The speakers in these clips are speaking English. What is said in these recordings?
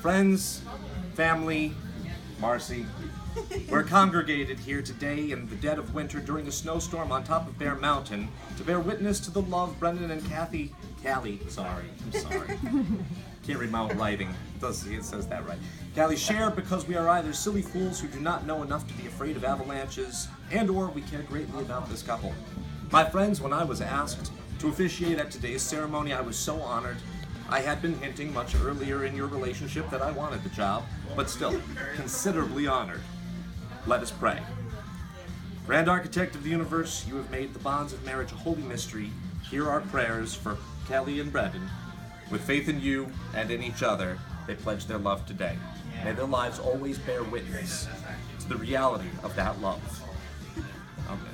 friends, family, Marcy, we're congregated here today in the dead of winter during a snowstorm on top of Bear Mountain to bear witness to the love Brendan and Callie, sorry, I'm sorry. Can't read my own writing. It says that right. Callie share because we are either silly fools who do not know enough to be afraid of avalanches, and or we care greatly about this couple. My friends, when I was asked to officiate at today's ceremony, I was so honored. I had been hinting much earlier in your relationship that I wanted the job, but still, considerably honored. Let us pray. Grand Architect of the universe, you have made the bonds of marriage a holy mystery. Hear our prayers for Callie and Brendan. With faith in you and in each other, they pledge their love today. May their lives always bear witness to the reality of that love. Amen.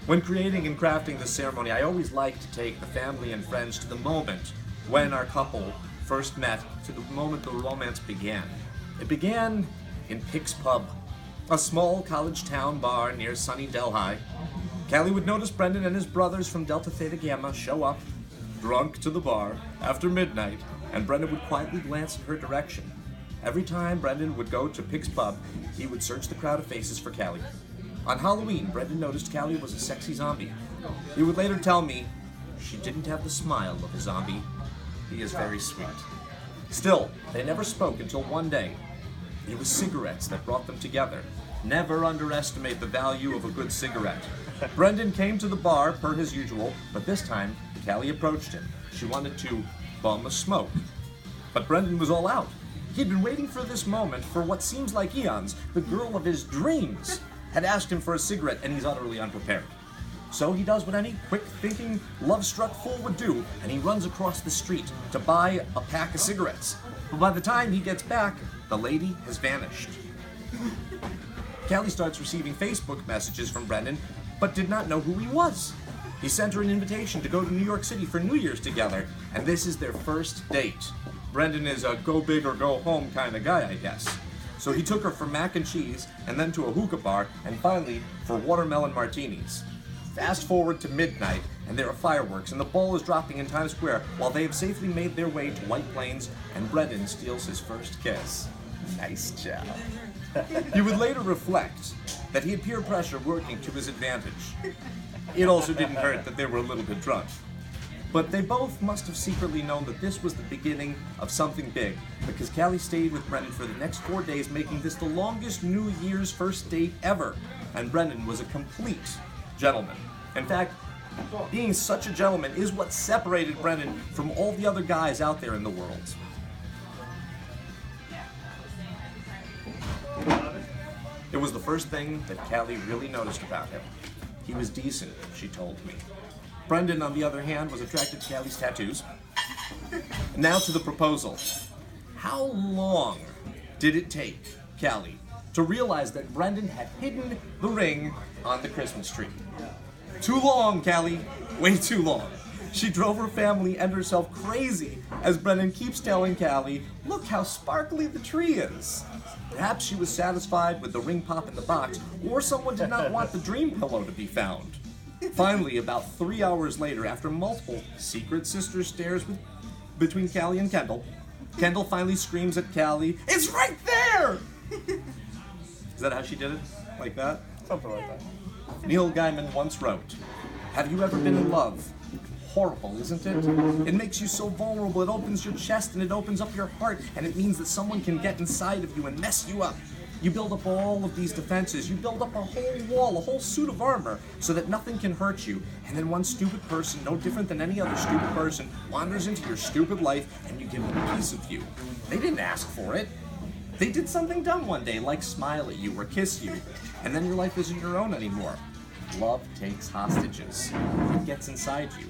When creating and crafting this ceremony, I always like to take the family and friends to the moment when our couple first met, to the moment the romance began. It began in Pick's Pub, a small college town bar near sunny Delhi. Callie would notice Brendan and his brothers from Delta Theta Gamma show up, drunk, to the bar after midnight, and Brendan would quietly glance in her direction. Every time Brendan would go to Pick's Pub, he would search the crowd of faces for Callie. On Halloween, Brendan noticed Callie was a sexy zombie. He would later tell me, she didn't have the smile of a zombie. He is very sweet. Still, they never spoke until one day. It was cigarettes that brought them together. Never underestimate the value of a good cigarette. Brendan came to the bar per his usual, but this time, Callie approached him. She wanted to bum a smoke. But Brendan was all out. He'd been waiting for this moment for what seems like eons. The girl of his dreams had asked him for a cigarette, and he's utterly unprepared. So he does what any quick-thinking, love-struck fool would do, and he runs across the street to buy a pack of cigarettes. But by the time he gets back, the lady has vanished. Callie starts receiving Facebook messages from Brendan, but did not know who he was. He sent her an invitation to go to New York City for New Year's together, and this is their first date. Brendan is a go big or go home kind of guy, I guess. So he took her for mac and cheese, and then to a hookah bar, and finally for watermelon martinis. Fast forward to midnight, and there are fireworks, and the ball is dropping in Times Square while they have safely made their way to White Plains, and Brendan steals his first kiss. Nice job. He would later reflect that he had peer pressure working to his advantage. It also didn't hurt that they were a little bit drunk. But they both must have secretly known that this was the beginning of something big, because Callie stayed with Brendan for the next 4 days, making this the longest New Year's first date ever. And Brendan was a complete gentleman. In fact, being such a gentleman is what separated Brendan from all the other guys out there in the world. It was the first thing that Callie really noticed about him. He was decent, she told me. Brendan, on the other hand, was attracted to Callie's tattoos. Now to the proposal. How long did it take Callie to realize that Brendan had hidden the ring on the Christmas tree? Too long, Callie. Way too long. She drove her family and herself crazy as Brendan keeps telling Callie, look how sparkly the tree is. Perhaps she was satisfied with the ring pop in the box, or someone did not want the dream pillow to be found. Finally, about 3 hours later, after multiple secret sister stares between Callie and Kendall finally screams at Callie, it's right there! Is that how she did it? Like that? Something like that. Neil Gaiman once wrote, have you ever been in love? Horrible, isn't it? It makes you so vulnerable, it opens your chest and it opens up your heart, and it means that someone can get inside of you and mess you up. You build up all of these defenses, you build up a whole wall, a whole suit of armor, so that nothing can hurt you, and then one stupid person, no different than any other stupid person, wanders into your stupid life, and you give them a piece of you. They didn't ask for it. They did something dumb one day, like smile at you or kiss you, and then your life isn't your own anymore. Love takes hostages. It gets inside you.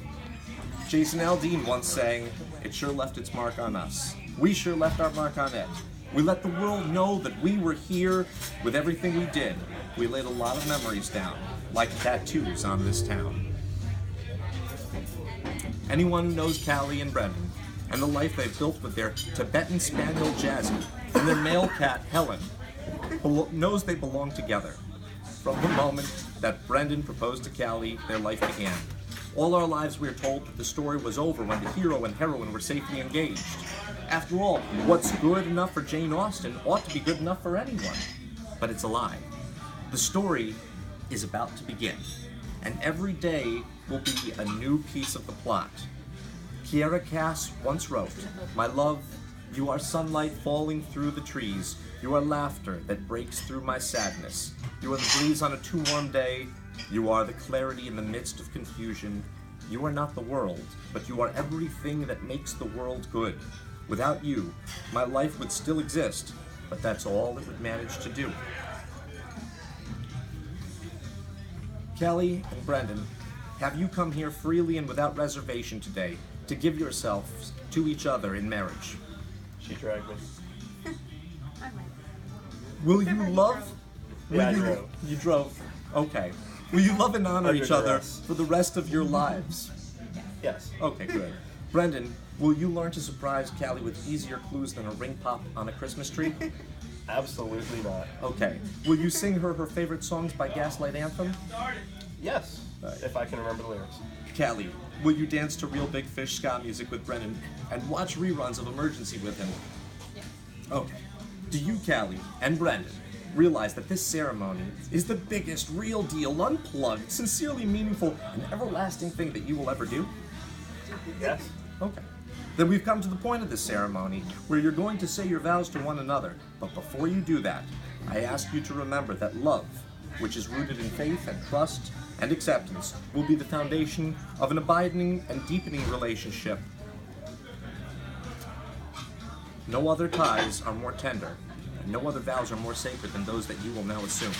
Jason Aldean once sang, it sure left its mark on us. We sure left our mark on it. We let the world know that we were here with everything we did. We laid a lot of memories down, like tattoos on this town. Anyone who knows Callie and Brendan, and the life they've built with their Tibetan Spaniel Jazzy and their male cat Helen, knows they belong together. From the moment that Brendan proposed to Callie, their life began. All our lives we are told that the story was over when the hero and heroine were safely engaged. After all, what's good enough for Jane Austen ought to be good enough for anyone. But it's a lie. The story is about to begin, and every day will be a new piece of the plot. Kiera Cass once wrote, "My love, you are sunlight falling through the trees. You are laughter that breaks through my sadness. You are the breeze on a too warm day. You are the clarity in the midst of confusion. You are not the world, but you are everything that makes the world good. Without you, my life would still exist, but that's all it would manage to do." Kelly and Brendan, have you come here freely and without reservation today to give yourselves to each other in marriage? She dragged me. Will you love? Yeah, I drove. You drove. Okay. Will you love and honor Under each other duress. for the rest of your lives? Yes. Okay, good. Brendan, will you learn to surprise Callie with easier clues than a ring pop on a Christmas tree? Absolutely not. Okay. Will you sing her favorite songs by Gaslight Anthem? Yes. Right. If I can remember the lyrics. Callie, will you dance to Real Big Fish ska music with Brendan and watch reruns of Emergency with him? Yes. Okay. Do you, Callie, and Brendan realize that this ceremony is the biggest, real deal, unplugged, sincerely meaningful, and everlasting thing that you will ever do? Yes. Okay. Then we've come to the point of this ceremony where you're going to say your vows to one another. But before you do that, I ask you to remember that love, which is rooted in faith and trust and acceptance, will be the foundation of an abiding and deepening relationship. No other ties are more tender, and no other vows are more sacred than those that you will now assume.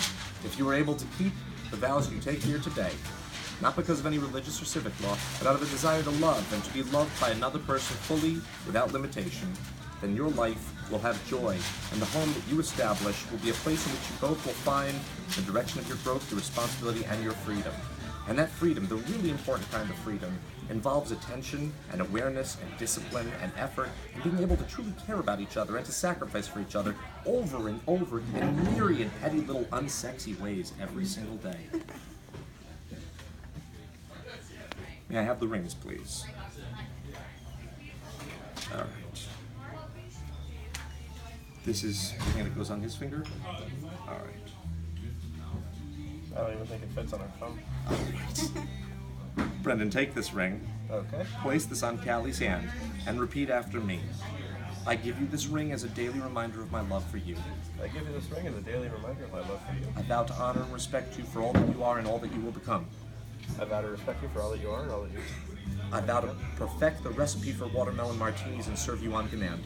If you are able to keep the vows you take here today, not because of any religious or civic law, but out of a desire to love and to be loved by another person fully, without limitation, then your life will have joy, and the home that you establish will be a place in which you both will find the direction of your growth, your responsibility, and your freedom. And that freedom, the really important kind of freedom, involves attention and awareness and discipline and effort and being able to truly care about each other and to sacrifice for each other over and over in myriad petty little unsexy ways every single day. May I have the rings, please? All right. This is the thing that goes on his finger? All right. I don't even think it fits on our thumb. Brendan, take this ring, Okay. place this on Callie's hand, and repeat after me. I give you this ring as a daily reminder of my love for you. I give you this ring as a daily reminder of my love for you. I vow to honor and respect you for all that you are and all that you will become. I vow to respect you for all that you are and all that you I vow to perfect the recipe for watermelon martinis and serve you on demand.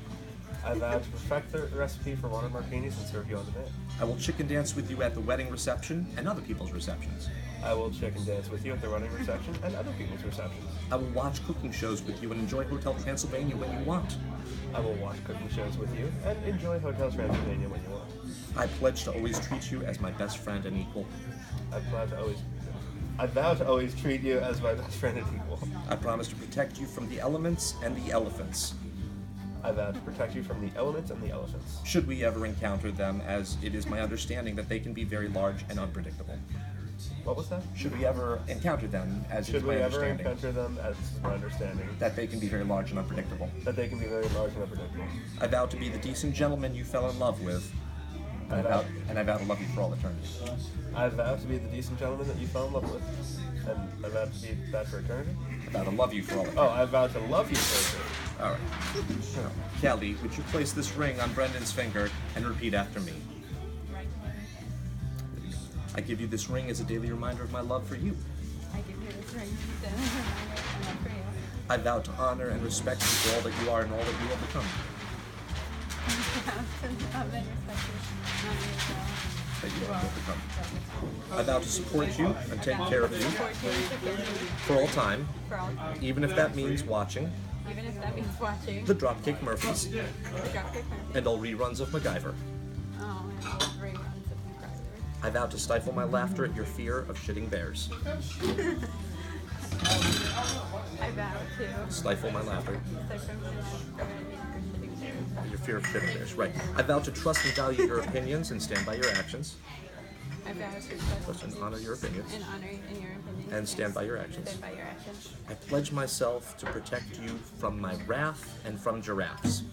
I vow to perfect the recipe for water martinis and serve you on demand. I will chicken dance with you at the wedding reception and other people's receptions. I will chicken dance with you at the wedding reception and other people's receptions. I will watch cooking shows with you and enjoy Hotel Transylvania when you want. I will watch cooking shows with you and enjoy Hotel Transylvania when you want. I pledge to always treat you as my best friend and equal. I vow to always treat you as my best friend and equal. I promise to protect you from the elements and the elephants. I vow to protect you from the elements and the elephants. Should we ever encounter them, as it is my understanding that they can be very large and unpredictable. What was that? Should we ever encounter them, as it is Should my we ever understanding encounter them, as is my understanding, that they can be very large and unpredictable. that they can be very large and unpredictable. I vow to be the decent gentleman you fell in love with, and I vow to love you for all eternity. I vow to be the decent gentleman that you fell in love with, and I vow to be that for eternity. I vow to love you for all eternity. Oh, I vow to love you for eternity. All right. Kelly, would you place this ring on Brendan's finger and repeat after me? Right. I give you this ring as a daily reminder of my love for you. I give you this ring to reminder of my love for you. I vow to honor and respect you for all that you are and all that you will become. That you are and will become. I vow to support you and take care of you for all time, even if that means watching Even if that means watching the Dropkick Murphys the Dropkick Murphys. and all reruns of MacGyver. Oh, and all reruns of MacGyver. I vow to stifle my laughter at your fear of shitting bears. I vow to Stifle my laughter stifle my laughter at your fear of shitting bears. Right. I vow to trust and value your opinions and stand by your actions. I vow to respect and honor your opinions, and honor in your opinions, and stand by your actions. stand by your actions. I pledge myself to protect you from my wrath and from giraffes,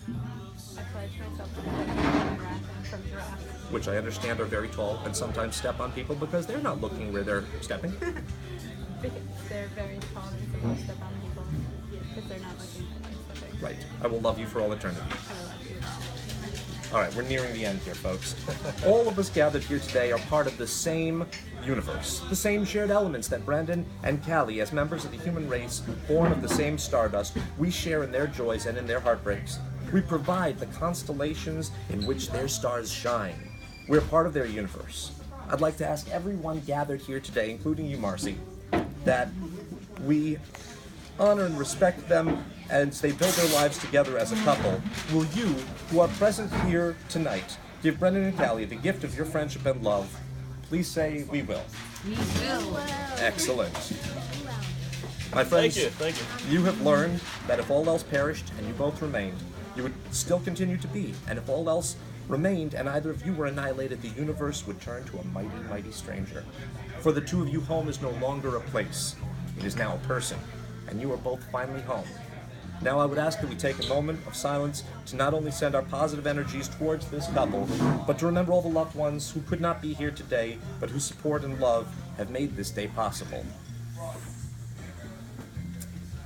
I pledge myself to protect you from my wrath and from giraffes, which I understand are very tall and sometimes step on people because they're not looking where they're stepping. because they're very tall and sometimes step on people because they're not looking at their stepping. Right. I will love you for all eternity. I will love you. All right, we're nearing the end here, folks. All of us gathered here today are part of the same universe, the same shared elements that Brandon and Callie, as members of the human race, born of the same stardust, we share in their joys and in their heartbreaks. We provide the constellations in which their stars shine. We're part of their universe. I'd like to ask everyone gathered here today, including you, Marcy, that we honor and respect them as they build their lives together as a couple. Will you, who are present here tonight, give Brendan and Callie the gift of your friendship and love? Please say, we will. We will. Excellent. My friends, Thank you. you have learned that if all else perished and you both remained, you would still continue to be. And if all else remained and either of you were annihilated, the universe would turn to a mighty, mighty stranger. For the two of you, home is no longer a place. It is now a person. And you are both finally home. Now I would ask that we take a moment of silence to not only send our positive energies towards this couple, but to remember all the loved ones who could not be here today, but whose support and love have made this day possible.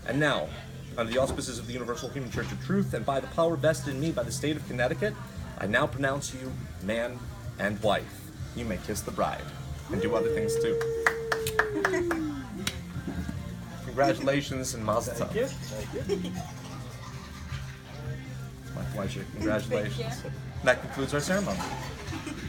And now, under the auspices of the Universal Human Church of Truth, and by the power vested in me by the state of Connecticut, I now pronounce you man and wife. You may kiss the bride, and do other things too. Congratulations and mazel tov. Thank you. My pleasure. Congratulations. Thank you. That concludes our ceremony.